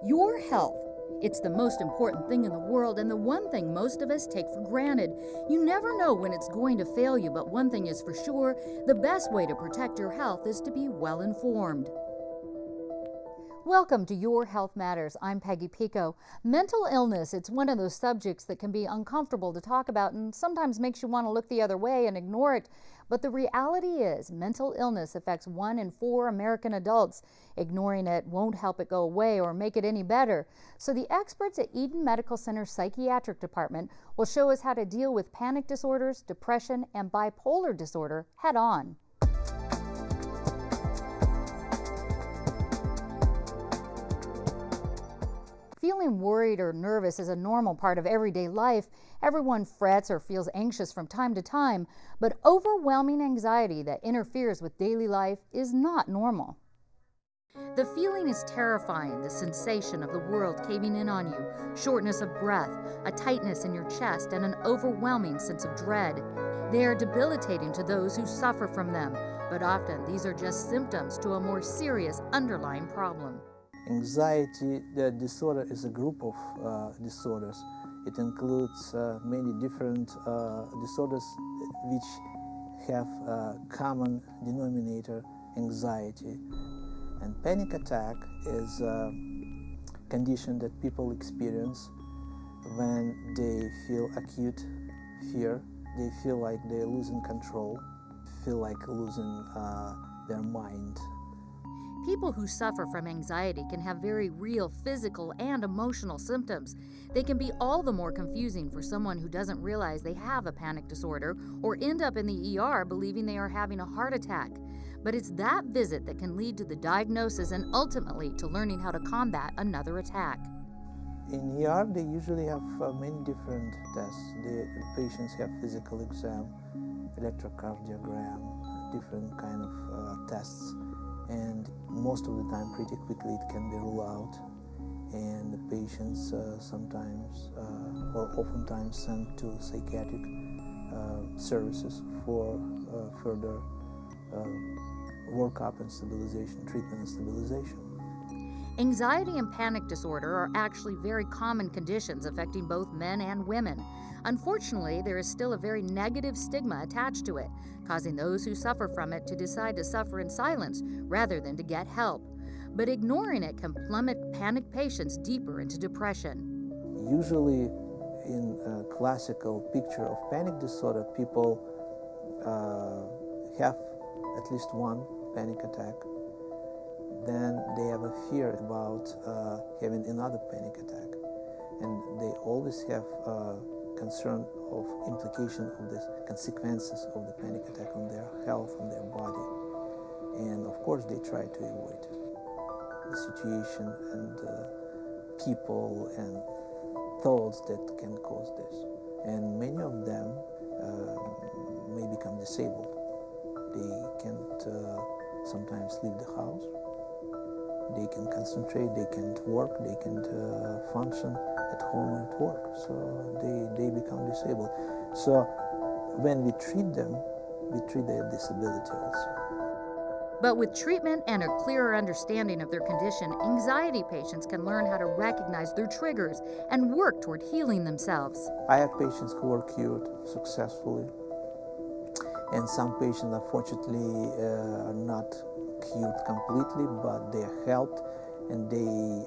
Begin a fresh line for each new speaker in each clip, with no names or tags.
Your health. It's the most important thing in the world and the one thing most of us take for granted. You never know when it's going to fail you, but one thing is for sure, the best way to protect your health is to be well informed. Welcome to Your Health Matters. I'm Peggy Pico. Mental illness, it's one of those subjects that can be uncomfortable to talk about and sometimes makes you want to look the other way and ignore it. But the reality is mental illness affects 1 in 4 American adults. Ignoring it won't help it go away or make it any better. So the experts at Eden Medical Center's Psychiatric Department will show us how to deal with panic disorders, depression, and bipolar disorder head on. Feeling worried or nervous is a normal part of everyday life. Everyone frets or feels anxious from time to time, but overwhelming anxiety that interferes with daily life is not normal. The feeling is terrifying, the sensation of the world caving in on you, shortness of breath, a tightness in your chest, and an overwhelming sense of dread. They are debilitating to those who suffer from them, but often these are just symptoms to a more serious underlying problem.
Anxiety disorder is a group of disorders. It includes many different disorders which have a common denominator, anxiety. And panic attack is a condition that people experience when they feel acute fear. They feel like they're losing control, feel like losing their mind.
People who suffer from anxiety can have very real physical and emotional symptoms. They can be all the more confusing for someone who doesn't realize they have a panic disorder or end up in the ER believing they are having a heart attack. But it's that visit that can lead to the diagnosis and ultimately to learning how to combat another attack.
In ER, they usually have many different tests. The patients have physical exam, electrocardiogram, different kind of tests. And most of the time, pretty quickly, it can be ruled out. And the patients sometimes or oftentimes sent to psychiatric services for further workup and stabilization, treatment and stabilization.
Anxiety and panic disorder are actually very common conditions affecting both men and women. Unfortunately, there is still a very negative stigma attached to it, causing those who suffer from it to decide to suffer in silence rather than to get help. But ignoring it can plummet panic patients deeper into depression.
Usually, in a classical picture of panic disorder, people have at least one panic attack. Then they have a fear about having another panic attack. And they always have concern of implication of the consequences of the panic attack on their health, on their body. And of course they try to avoid the situation and people and thoughts that can cause this. And many of them may become disabled. They can't sometimes leave the house. They can concentrate, they can't work, they can't function at home and at work, so they become disabled. So when we treat them, we treat their disability also.
But with treatment and a clearer understanding of their condition, anxiety patients can learn how to recognize their triggers and work toward healing themselves.
I have patients who are cured successfully, and some patients unfortunately are not cured completely, but they are helped and they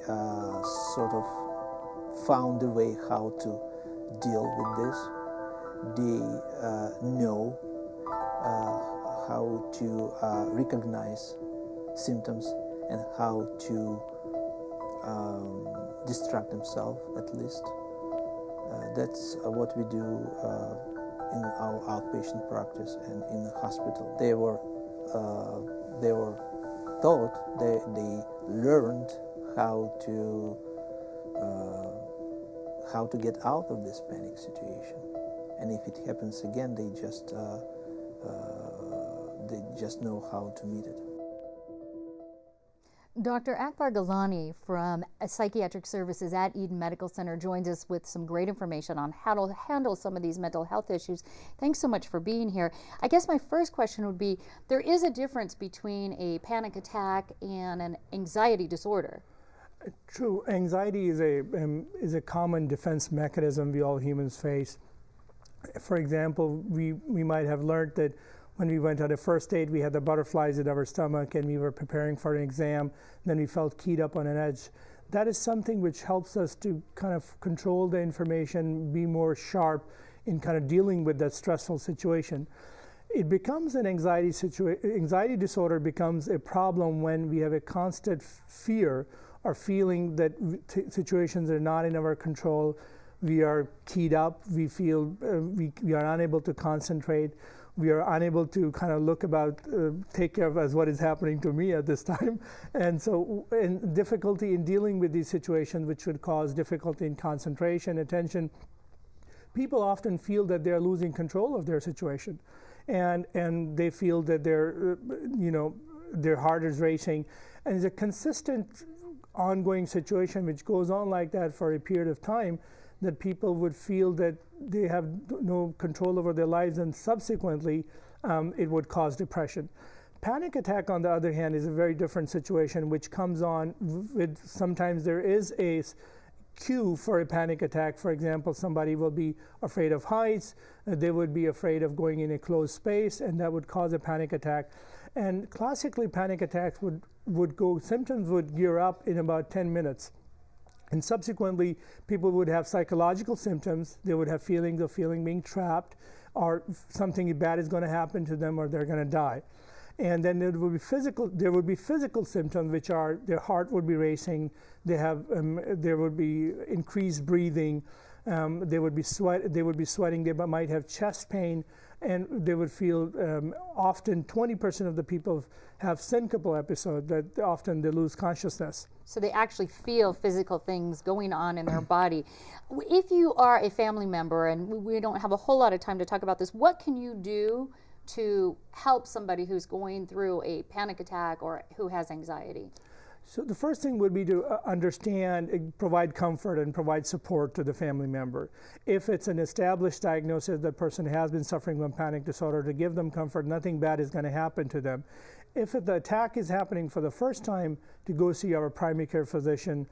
sort of found a way how to deal with this. They know how to recognize symptoms and how to distract themselves at least. That's what we do in our outpatient practice and in the hospital. They were taught, they learned how to get out of this panic situation. And if it happens again, they just know how to meet it.
Dr. Akbar Gilani from Psychiatric Services at Eden Medical Center joins us with some great information on how to handle some of these mental health issues. Thanks so much for being here. I guess my first question would be, there is a difference between a panic attack and an anxiety disorder.
True. Anxiety is a common defense mechanism we all humans face. For example, we might have learned that when we went on a first date, we had the butterflies in our stomach and we were preparing for an exam, then we felt keyed up on an edge. That is something which helps us to kind of control the information, be more sharp in kind of dealing with that stressful situation. It becomes an anxiety disorder becomes a problem when we have a constant fear or feeling that situations are not in our control. We are keyed up, we feel we are unable to concentrate, we are unable to kind of take care of as what is happening to me at this time. And so, and difficulty in dealing with these situations, which would cause difficulty in concentration, attention. People often feel that they're losing control of their situation, and they feel that their heart is racing, and it's a consistent ongoing situation which goes on like that for a period of time, that people would feel that they have no control over their lives, and subsequently it would cause depression. Panic attack, on the other hand, is a very different situation, which comes on with, sometimes there is a cue for a panic attack. For example, somebody will be afraid of heights, they would be afraid of going in a closed space, and that would cause a panic attack. And classically, panic attacks symptoms would gear up in about 10 minutes. And subsequently, people would have psychological symptoms. They would have feelings of being trapped, or something bad is going to happen to them, or they're going to die. And then there would be physical symptoms, which are their heart would be racing, there would be increased breathing, they would be sweating, they might have chest pain, and they would feel, often 20% of the people have syncopal episodes, that often they lose consciousness.
So they actually feel physical things going on in their body. If you are a family member, and we don't have a whole lot of time to talk about this, what can you do to help somebody who's going through a panic attack or who has anxiety?
So the first thing would be to understand, provide comfort and provide support to the family member. If it's an established diagnosis, the person has been suffering from panic disorder, to give them comfort, nothing bad is going to happen to them. If the attack is happening for the first time, to go see our primary care physician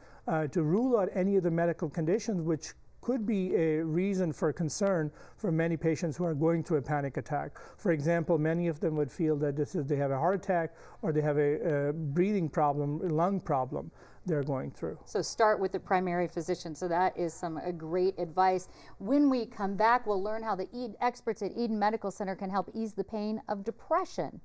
to rule out any of the medical conditions which could be a reason for concern for many patients who are going through a panic attack. For example, many of them would feel that they have a heart attack, or they have a breathing problem, lung problem they're going through.
So start with the primary physician. So that is some great advice. When we come back, we'll learn how the experts at Eden Medical Center can help ease the pain of depression.